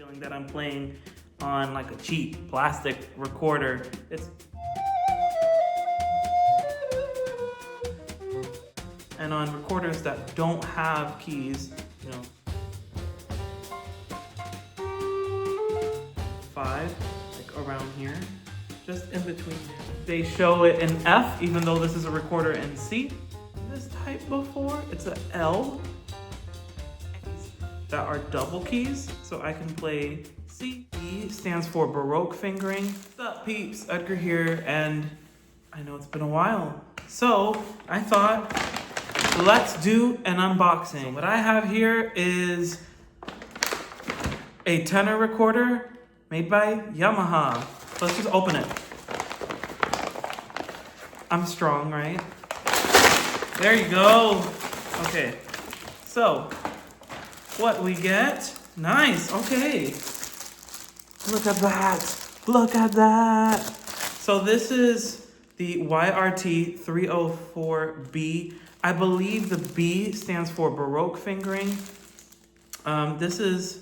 feeling that I'm playing on like a cheap plastic recorder. And on recorders that don't have keys, you know, 5, like around here, just in between. They show it in F, even though this is a recorder in C. This type before, it's a L. That are double keys, so I can play C. E stands for Baroque fingering. What's up, peeps? Edgar here, and I know it's been a while. So I thought, let's do an unboxing. So what I have here is a Tenor recorder made by Yamaha. So let's just open it. I'm strong, right? There you go. Okay, so what we get? Nice, okay. Look at that, look at that. So this is the YRT 304B. I believe the B stands for Baroque fingering. This is,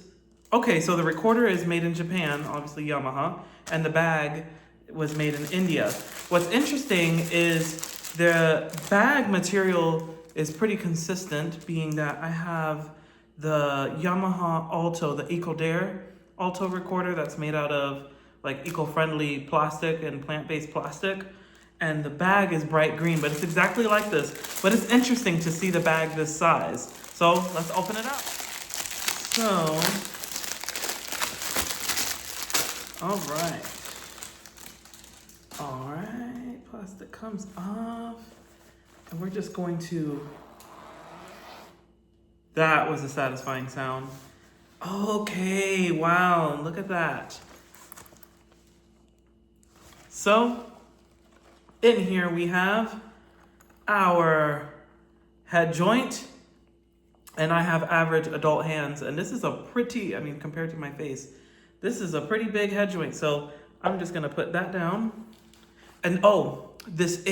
okay, so the recorder is made in Japan, obviously Yamaha, and the bag was made in India. What's interesting is the bag material is pretty consistent, being that I have the Yamaha Alto, the EcoDare Alto recorder that's made out of like eco-friendly plastic and plant-based plastic. And the bag is bright green, but it's exactly like this. But it's interesting to see the bag this size. So let's open it up. So, all right, plastic comes off. And we're just going to, that was a satisfying sound. Okay, wow, look at that. So, in here we have our head joint, and I have average adult hands, and this is a pretty, I mean, compared to my face, this is a pretty big head joint, so I'm just gonna put that down. And oh, this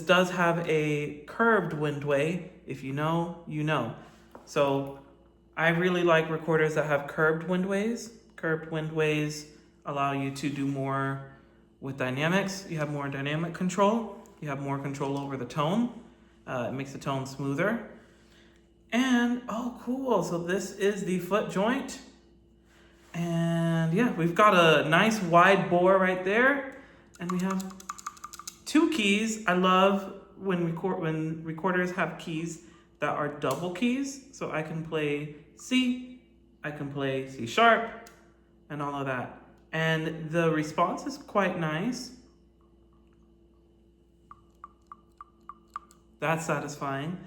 does have a curved windway. If you know, you know. So I really like recorders that have curved windways. Curved windways allow you to do more with dynamics. You have more dynamic control. You have more control over the tone. It makes the tone smoother. And, oh cool, so this is the foot joint. And yeah, we've got a nice wide bore right there. And we have 2 keys. I love when recorders have keys that are double keys. So I can play C, I can play C sharp, and all of that. And the response is quite nice. That's satisfying.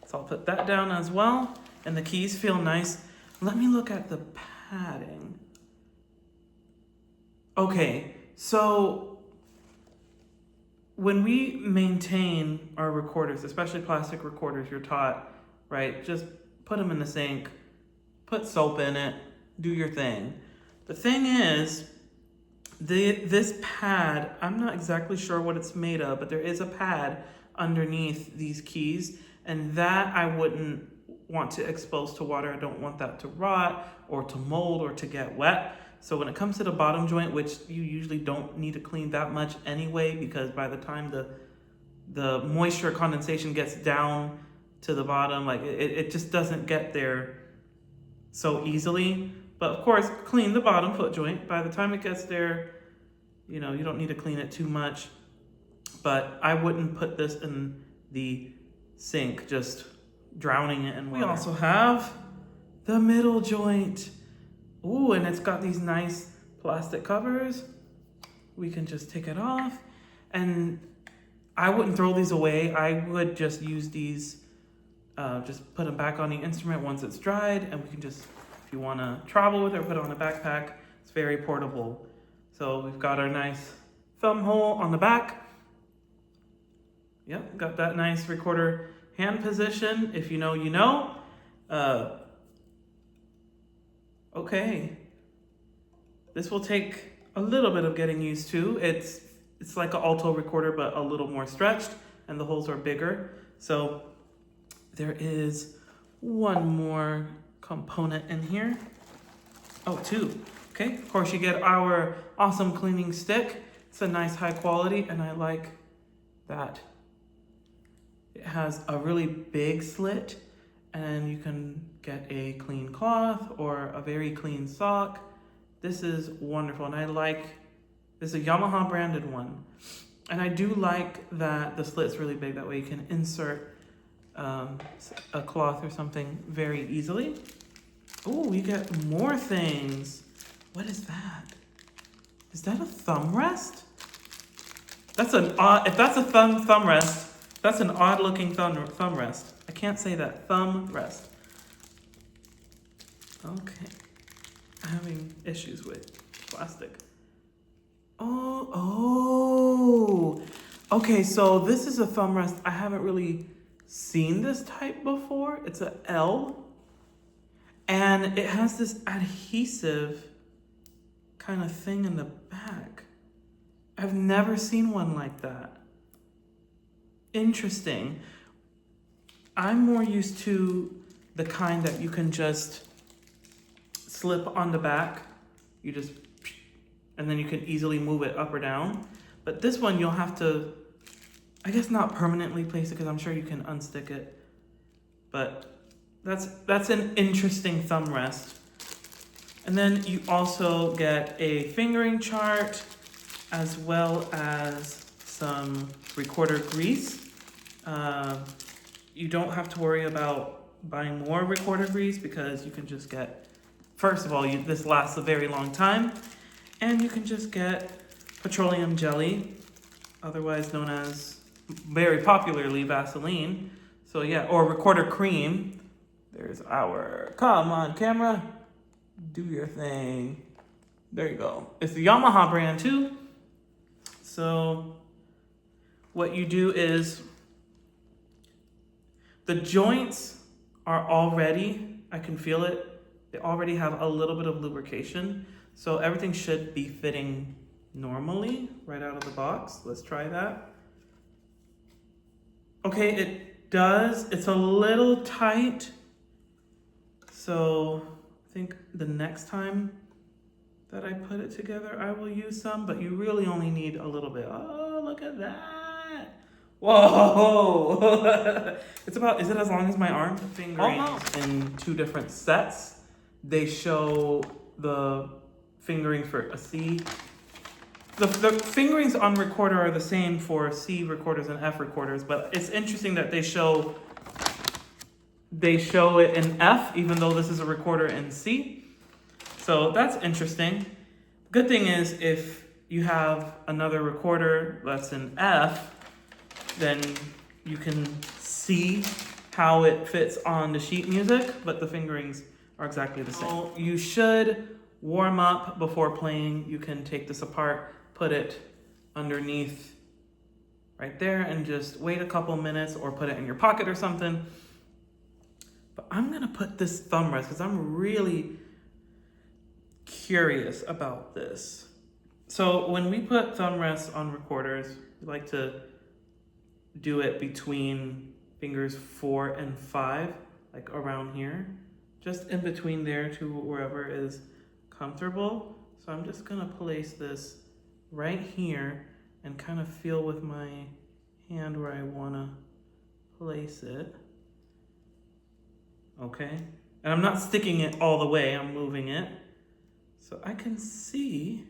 So I'll put that down as well. And the keys feel nice. Let me look at the padding. Okay, so when we maintain our recorders, especially plastic recorders, you're taught, right? Just put them in the sink, put soap in it, do your thing. The thing is, this pad, I'm not exactly sure what it's made of, but there is a pad underneath these keys, and that I wouldn't want to expose to water. I don't want that to rot or to mold or to get wet. So when it comes to the bottom joint, which you usually don't need to clean that much anyway, because by the time the moisture condensation gets down to the bottom, like it just doesn't get there so easily. But of course, clean the bottom foot joint. By the time it gets there, you know, you don't need to clean it too much. But I wouldn't put this in the sink, just drowning it in water. We also have the middle joint. Ooh, and it's got these nice plastic covers. We can just take it off. And I wouldn't throw these away. I would just use these, just put them back on the instrument once it's dried, and we can just, if you want to travel with it or put it on a backpack, it's very portable. So we've got our nice thumb hole on the back. Yep, got that nice recorder hand position. If you know, you know. Okay, this will take a little bit of getting used to. It's like an alto recorder, but a little more stretched, and the holes are bigger. So there is one more component in here. Oh, two. Okay, of course you get our awesome cleaning stick. It's a nice high quality, and I like that it has a really big slit, and you can get a clean cloth or a very clean sock. This is wonderful, and I like, this is a Yamaha branded one. And I do like that the slit's really big, that way you can insert a cloth or something very easily. Oh, you get more things. What is that? Is that a thumb rest? That's an odd, if that's a thumb rest, that's an odd looking thumb rest. I can't say that, thumb rest. Okay, I'm having issues with plastic. Oh, okay, so this is a thumb rest. I haven't really seen this type before. It's a L, and it has this adhesive kind of thing in the back. I've never seen one like that. Interesting. I'm more used to the kind that you can just slip on the back. You just, and then you can easily move it up or down. But this one you'll have to, I guess not permanently place it, because I'm sure you can unstick it. But that's an interesting thumb rest. And then you also get a fingering chart, as well as some recorder grease. You don't have to worry about buying more recorder grease, because you can just get, first of all, this lasts a very long time, and you can just get petroleum jelly, otherwise known as, very popularly, Vaseline. So yeah, or recorder cream. There's our, come on camera, do your thing. There you go. It's the Yamaha brand too. So what you do is, the joints are already, I can feel it, they already have a little bit of lubrication. So everything should be fitting normally right out of the box. Let's try that. Okay, it does. It's a little tight. So I think the next time that I put it together, I will use some, but you really only need a little bit. Oh, look at that. Whoa. It's about, is it as long as my arm? Fingerings in two different sets. They show the fingerings for a C. The fingerings on recorder are the same for C recorders and F recorders, but it's interesting that they show it in F, even though this is a recorder in C. So that's interesting. Good thing is, if you have another recorder that's in F, then you can see how it fits on the sheet music, but the fingerings are exactly the same. So you should warm up before playing. You can take this apart, put it underneath right there, and just wait a couple minutes, or put it in your pocket or something. But I'm gonna put this thumb rest, because I'm really curious about this. So when we put thumb rests on recorders, we like to do it between fingers 4 and 5, like around here, just in between there to wherever is comfortable. So I'm just gonna place this right here and kind of feel with my hand where I wanna place it. Okay, and I'm not sticking it all the way, I'm moving it. So I can see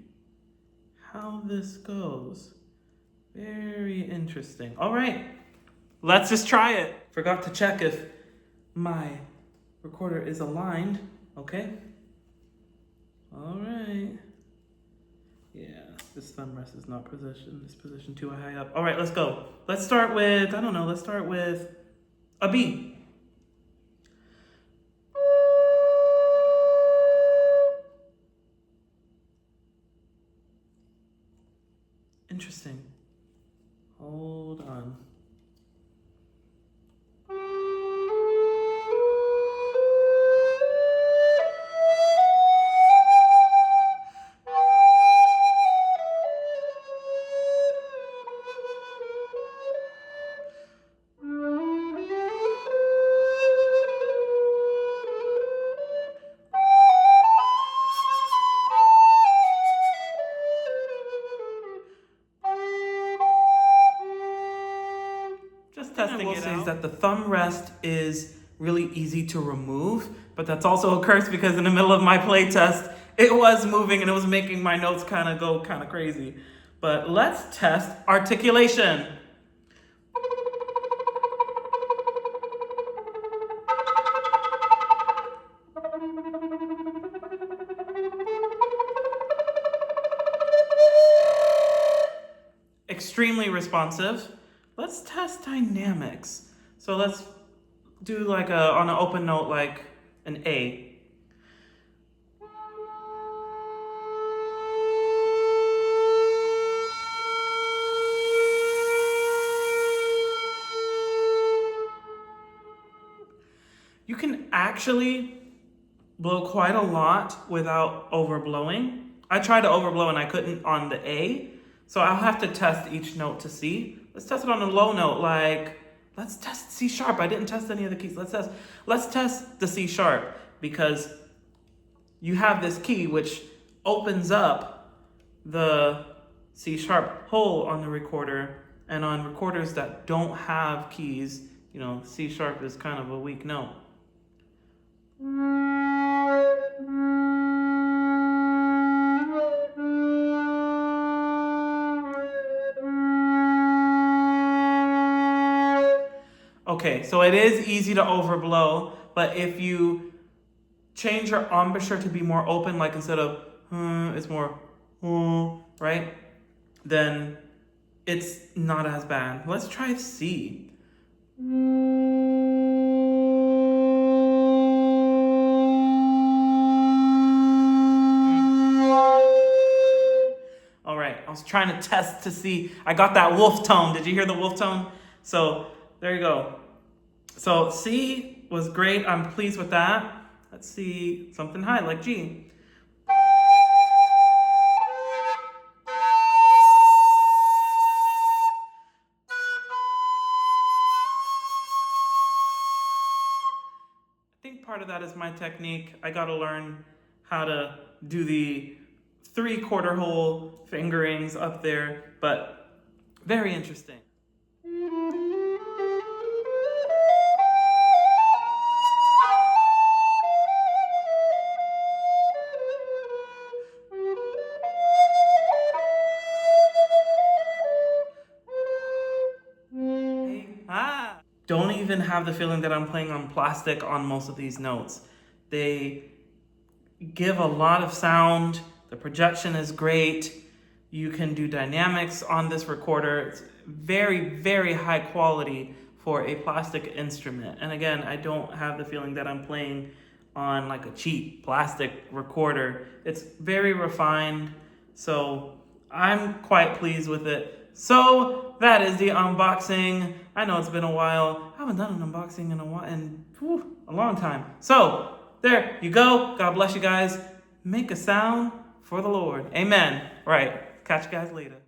how this goes. Very interesting. All right, let's just try it. Forgot to check if my recorder is aligned. Okay. All right. Yeah, this thumb rest is not positioned. This position too high up. All right, let's go. Let's start with, I don't know, let's start with a B. Interesting. Hold on. I will say is that the thumb rest is really easy to remove, but that's also a curse because in the middle of my play test, it was moving and it was making my notes kind of go kind of crazy. But let's test articulation. Extremely responsive. Let's test dynamics. So let's do like on an open note, like an A. You can actually blow quite a lot without overblowing. I tried to overblow and I couldn't on the A, so I'll have to test each note to see. Let's test it on a low note, like let's test C sharp. I didn't test any of the keys. Let's test the C sharp because you have this key which opens up the C sharp hole on the recorder, and on recorders that don't have keys, you know, C sharp is kind of a weak note. Okay, so it is easy to overblow, but if you change your embouchure to be more open, like instead of it's more right, then it's not as bad. Let's try C. All right, I was trying to test to see. I got that wolf tone. Did you hear the wolf tone? So there you go. So C was great. I'm pleased with that. Let's see something high like G. I think part of that is my technique. I got to learn how to do the 3/4 hole fingerings up there, but very interesting. Don't even have the feeling that I'm playing on plastic on most of these notes. They give a lot of sound. The projection is great. You can do dynamics on this recorder. It's very, very high quality for a plastic instrument. And again, I don't have the feeling that I'm playing on like a cheap plastic recorder. It's very refined, so I'm quite pleased with it. So that is the unboxing. I know it's been a while. I haven't done an unboxing in a long time. So there you go. God bless you guys. Make a sound for the Lord. Amen. Right. Catch you guys later.